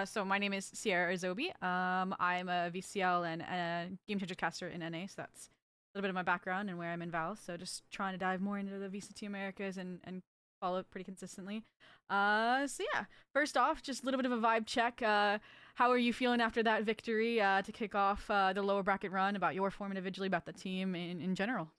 So my name is Sierra Azobi. I'm a VCL and a game changer caster in NA, so that's a little bit of my background and where I'm in Val. So just trying to dive more into the VCT Americas and follow it pretty consistently. So yeah, first off, just a little bit of a vibe check. How are you feeling after that victory to kick off the lower bracket run? About your form individually, about the team in general.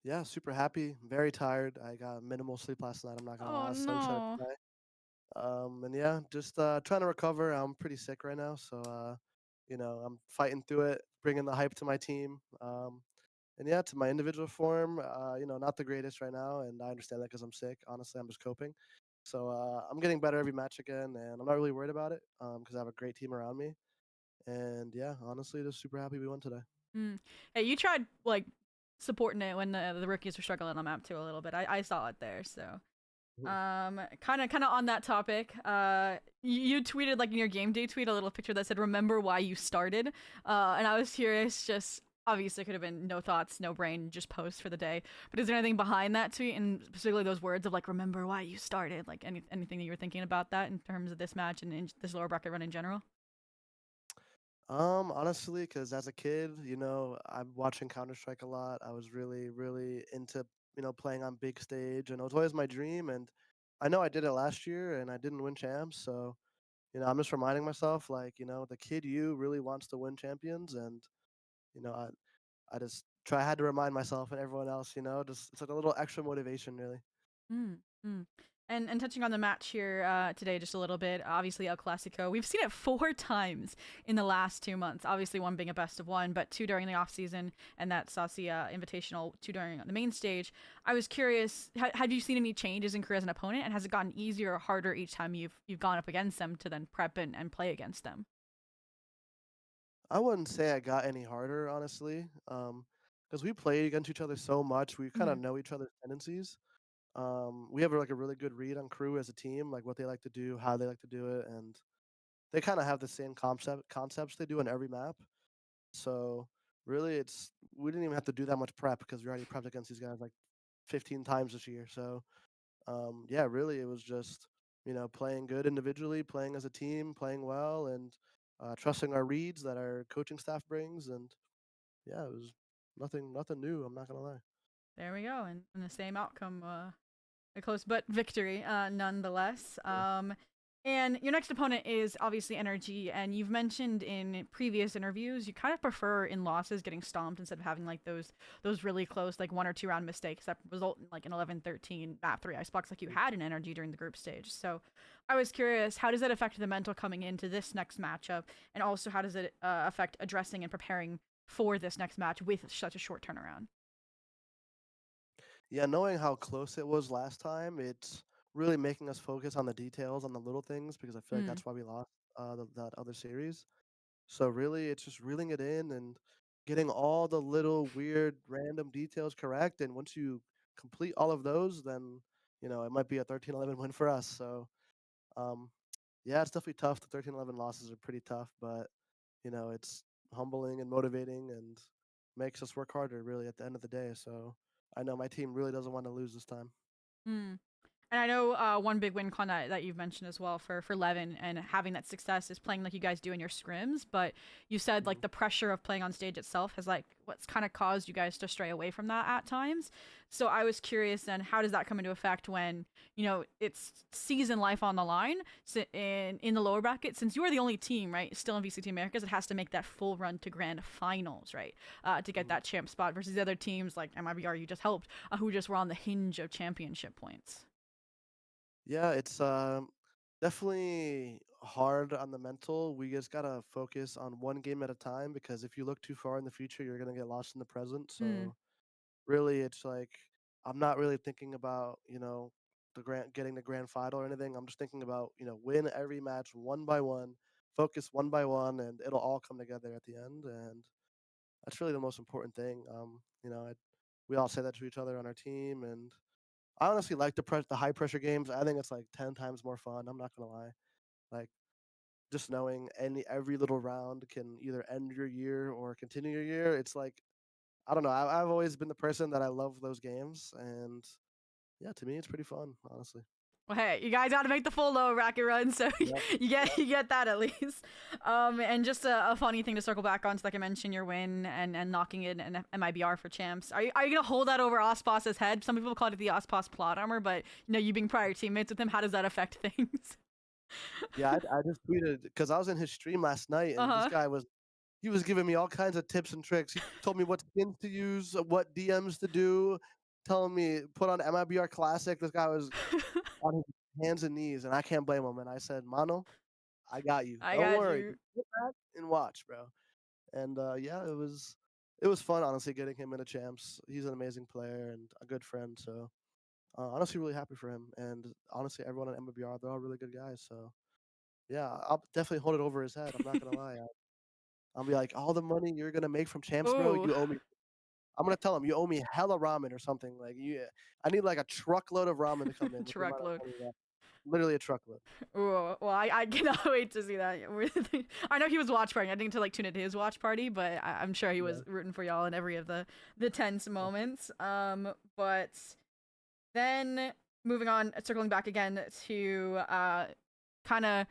Yeah, super happy. Very tired. I got minimal sleep last night. I'm not gonna lie. Oh I was so excited no. to play. And yeah, just trying to recover. I'm pretty sick right now, so I'm fighting through it, bringing the hype to my team. And yeah, to my individual form, not the greatest right now, and I understand that because I'm sick. Honestly, I'm just coping. So I'm getting better every match again, and I'm not really worried about it because I have a great team around me. And yeah, honestly, just super happy we won today. Mm. Hey, you tried like supporting it when the rookies were struggling on the map too a little bit. I saw it there, so Mhm. kind of on that topic, you tweeted like in your game day tweet a little picture that said remember why you started, and I was curious, just obviously it could have been no thoughts, no brain, just post for the day, but is there anything behind that tweet, and specifically those words of like remember why you started, like anything that you were thinking about that in terms of this match and in this lower bracket run in general? Honestly, because as a kid, I'm watching Counter Strike a lot. I was really, really into, playing on big stage, and it was always my dream. And I know I did it last year, and I didn't win champs. So, I'm just reminding myself, like, the kid you really wants to win champions, and you know, I just try. I had to remind myself and everyone else, just it's like a little extra motivation, really. Mm, mm. And touching on the match here today just a little bit, obviously El Clasico, we've seen it four times in the last 2 months. Obviously, one being a best of one, but two during the off season, and that Saucy Invitational, two during the main stage. I was curious, have you seen any changes in career as an opponent, and has it gotten easier or harder each time you've gone up against them to then prep and play against them? I wouldn't say I got any harder, honestly, because we played against each other so much. We kind Mm, of know each other's tendencies. We have like a really good read on crew as a team, like what they like to do, how they like to do it, and they kind of have the same concepts they do in every map. So really, it's we didn't even have to do that much prep because we already prepped against these guys like 15 times this year. So yeah, really, it was just playing good individually, playing as a team, playing well, and trusting our reads that our coaching staff brings. And yeah, it was nothing new. I'm not gonna lie. there we go, and the same outcome. A close but victory, nonetheless. And your next opponent is obviously Energy, and you've mentioned in previous interviews you kind of prefer in losses getting stomped instead of having like those really close like 1 or 2 round mistakes that result in like an 11-13 map 3 icebox like you had in Energy during the group stage. So I was curious, how does that affect the mental coming into this next matchup, and also how does it affect addressing and preparing for this next match with such a short turnaround? Yeah, knowing how close it was last time, it's really making us focus on the details, on the little things, because I feel like Mm, that's why we lost that other series. So really, it's just reeling it in and getting all the little weird random details correct. And once you complete all of those, then it might be a 13-11 win for us. So um, yeah, it's definitely tough. The 13-11 losses are pretty tough, but it's humbling and motivating and makes us work harder really at the end of the day. So I know my team really doesn't want to lose this time. mm. And I know one big win con that you've mentioned as well for Levin and having that success is playing like you guys do in your scrims. But you said like Mhm. the pressure of playing on stage itself has like what's kind of caused you guys to stray away from that at times. So I was curious then, how does that come into effect when it's season life on the line in the lower bracket? Since you are the only team right still in VCT Americas, it has to make that full run to grand finals right to get Mhm. that champ spot versus the other teams like MIBR you just helped who just were on the hinge of championship points. Yeah, it's definitely hard on the mental. We just gotta focus on one game at a time because if you look too far in the future, you're gonna get lost in the present. Mm. So really, it's like I'm not really thinking about getting the grand final or anything. I'm just thinking about win every match one by one, focus one by one, and it'll all come together at the end. And that's really the most important thing. We all say that to each other on our team, and I honestly like the high pressure games. I think it's like 10 times more fun. I'm not gonna lie. Like just knowing every little round can either end your year or continue your year. It's like I don't know. I've always been the person that I love those games, and yeah, to me it's pretty fun, honestly. Well, hey, you guys got to make the full low bracket run, so Yep, yep. you get that at least. And just a funny thing to circle back on, so like I mentioned, your win and knocking in an MIBR for champs. Are you gonna hold that over Ospas's head? Some people call it the Ospas plot armor, but you being prior teammates with him, how does that affect things? Yeah, I just tweeted because I was in his stream last night, Uh and this huh. guy was he was giving me all kinds of tips and tricks. He told me what skins to use, what DMs to do, telling me put on MIBR Classic. This guy was on his hands and knees, and I can't blame him. And I said, Mano, I got you. I Don't got worry. you. Just sit back and watch, bro. And yeah, it was fun, honestly, getting him into champs. He's an amazing player and a good friend. So honestly, really happy for him. And honestly, everyone at MIBR, they're all really good guys. So yeah, I'll definitely hold it over his head. I'm not gonna lie. I'll be like, all the money you're gonna make from champs, bro, Ooh, you owe me. I'm gonna tell him you owe me hella ramen or something. Like I need like a truckload of ramen to come in with the amount of truckload. money that literally a truckload. Ooh, well, I cannot wait to see that. I know he was watch party. I didn't to like tune into his watch party, but I'm sure he Yeah. was rooting for y'all in every of the tense Yeah. moments. But then moving on, circling back again to kind of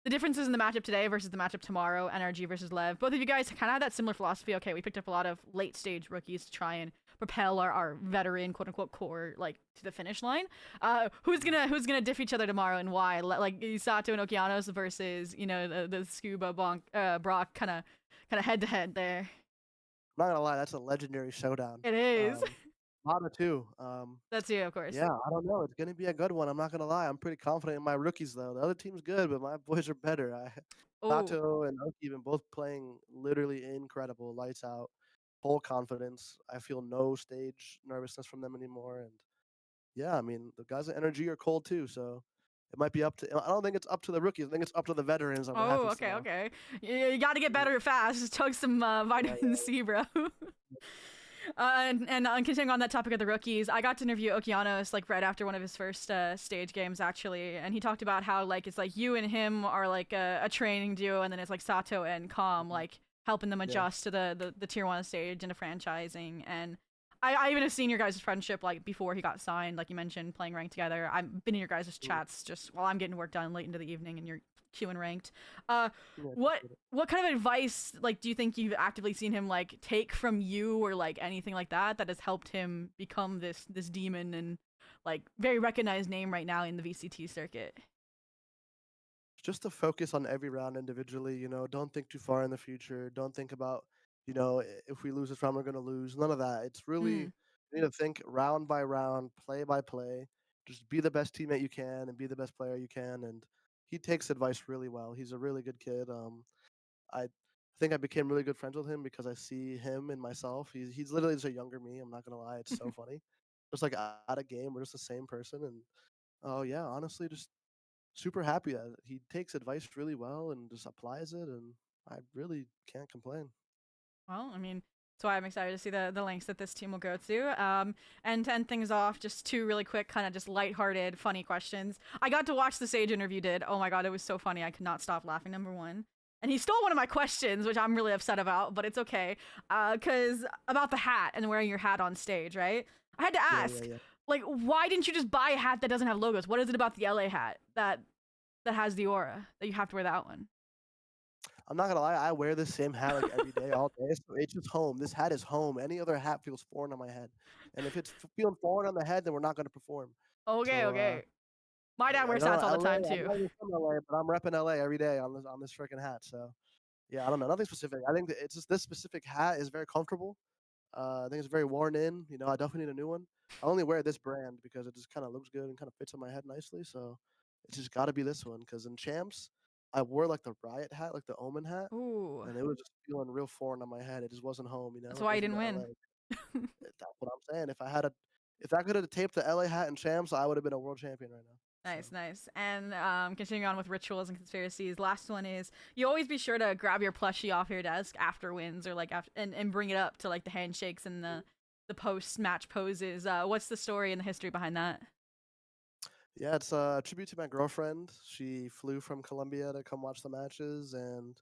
the differences in the matchup today versus the matchup tomorrow, NRG versus Lev. Both of you guys kind of had that similar philosophy. Okay, we picked up a lot of late stage rookies to try and propel our veteran quote unquote core like to the finish line. Who's gonna diff each other tomorrow and why? Like Sato and Okeanos versus the Scuba Brock kind of head to head there. I'm not gonna lie, that's a legendary showdown. It is. Um, Mata too. That's you, of course. Yeah, I don't know. It's gonna be a good one. I'm not gonna lie. I'm pretty confident in my rookies though. The other team's good, but my boys are better. Oh, Sato and Oki been both playing literally incredible, lights out, full confidence. I feel no stage nervousness from them anymore. And yeah, I mean the guys at Energy are cold too, so it might be up to. I don't think it's up to the rookies. I think it's up to the veterans on what oh, happens okay, tomorrow. okay. You got to get better fast. Just took some Yeah, vitamin C, bro. And continuing on that topic of the rookies, I got to interview Okeanos like right after one of his first stage games actually, and he talked about how like it's like you and him are like a training duo, and then it's like Sato and Calm like helping them yeah. adjust to the tier one stage and to franchising. And I even have seen your guys' friendship like before he got signed, like you mentioned, playing ranked together. I've been in your guys' Mm, chats just while I'm getting work done late into the evening, and you're queuing ranked. Uh, yeah, what appreciate it. what kind of advice like do you think you've actively seen him like take from you or like anything like that has helped him become this demon and like very recognized name right now in the VCT circuit? Just to focus on every round individually, don't think too far in the future. Don't think about, if we lose this round, we're going to lose. None of that. It's really, Mm. you need to think round by round, play by play. Just be the best teammate you can and be the best player you can. And he takes advice really well. He's a really good kid. I think I became really good friends with him because I see him in myself. He's literally just a younger me. I'm not gonna lie. It's so funny. Just like at a game, we're just the same person. And oh yeah, honestly, just super happy that he takes advice really well and just applies it, and I really can't complain. Well, I mean, that's why I'm excited to see the lengths that this team will go to. And to end things off, just two really quick, kind of just lighthearted, funny questions. I got to watch the Sage interview. Did oh my god, it was so funny. I could not stop laughing. Number one. And he stole one of my questions, which I'm really upset about, but it's okay. Cause about the hat and wearing your hat on stage, right? I had to Yeah, yeah, ask, yeah. like, why didn't you just buy a hat that doesn't have logos? What is it about the LA hat that has the aura that you have to wear that one? I'm not gonna lie. I wear this same hat like every day, all day. So it's just home. This hat is home. Any other hat feels foreign on my head, and if it's feeling foreign on the head, then we're not gonna perform. Okay, So okay. My dad I wears know hats all the LA. time I'm too. not even from LA, but I'm repping LA every day on this freaking hat. So yeah, I don't know. Nothing specific. I think that it's just this specific hat is very comfortable. I think it's very worn in. I definitely need a new one. I only wear this brand because it just kind of looks good and kind of fits on my head nicely. So it's just got to be this one. Because in champs, I wore like the riot hat, like the Omen hat, Ooh, and it was just feeling real foreign on my head. It just wasn't home. that's It why you wasn't didn't the LA. win. That's what I'm saying. If I could have taped the LA hat in champs, I would have been a world champion right now. So. Nice, nice. And continuing on with rituals and conspiracies, last one is you always be sure to grab your plushie off your desk after wins or like after and bring it up to like the handshakes and the post match poses. What's the story and the history behind that? Yeah, it's a tribute to my girlfriend. She flew from Colombia to come watch the matches, and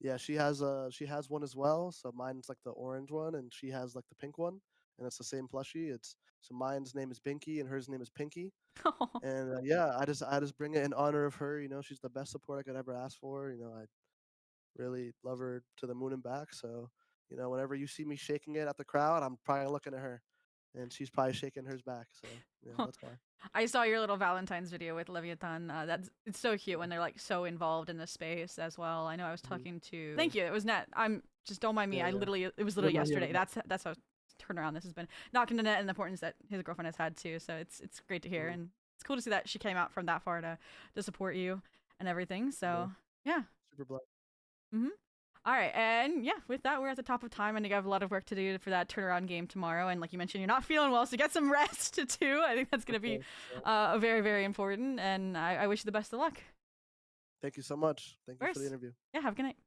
yeah, she has one as well. So mine's like the orange one, and she has like the pink one. and it's the same plushie. So mine's name is Binky and hers name is Pinky. And yeah, I just bring it in honor of her. You know, she's the best support I could ever ask for. You know, I really love her to the moon and back. So, you know, whenever you see me shaking it at the crowd, I'm probably looking at her, and she's probably shaking hers back. So yeah, that's why. I saw your little Valentine's video with Leviathan. That's it's so cute when they're like so involved in the space as well. I know I was Mhm. talking to. Thank you. It was net. I'm just don't mind me. Yeah, I yeah. literally it was Don't literally mind me at yesterday. all. That's how turnaround this has been. Knocking the net and the importance that his girlfriend has had too. So it's great to hear Mhm. and it's cool to see that she came out from that far to support you and everything. Yeah, So yeah. super blessed. Mhm. All right, and yeah, with that, we're at the top of time. I think I have a lot of work to do for that turnaround game tomorrow. And like you mentioned, you're not feeling well, so get some rest too. I think that's going to be Okay. Yeah. very, very important. And I wish you the best of luck. Thank you so much. Thank Of you for the course. interview. Yeah, have a good night.